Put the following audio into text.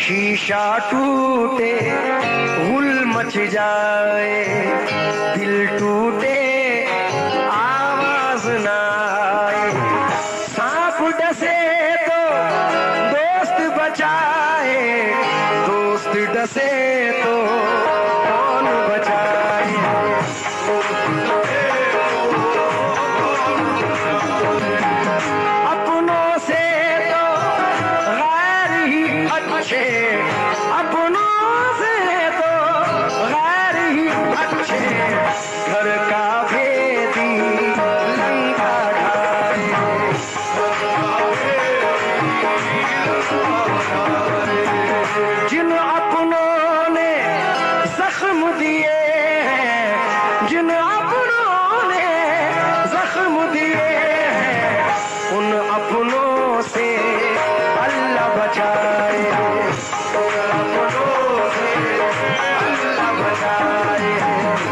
शीशा टूटे गुल मच जाए, दिल टूटे आवाज ना आए। सांप डसे तो दोस्त बचाए, दोस्त डसे तो कौन बचाए। अपनों से तो गैर ही अच्छे, अपनों से तो गैर ही अच्छे। घर का भेदी लंका ढाए, जिन अपनों ने जख्म दिए हैं, जिन अपनों ने जख्म दिए हैं, उन अपनों से अल्लाह बचाए।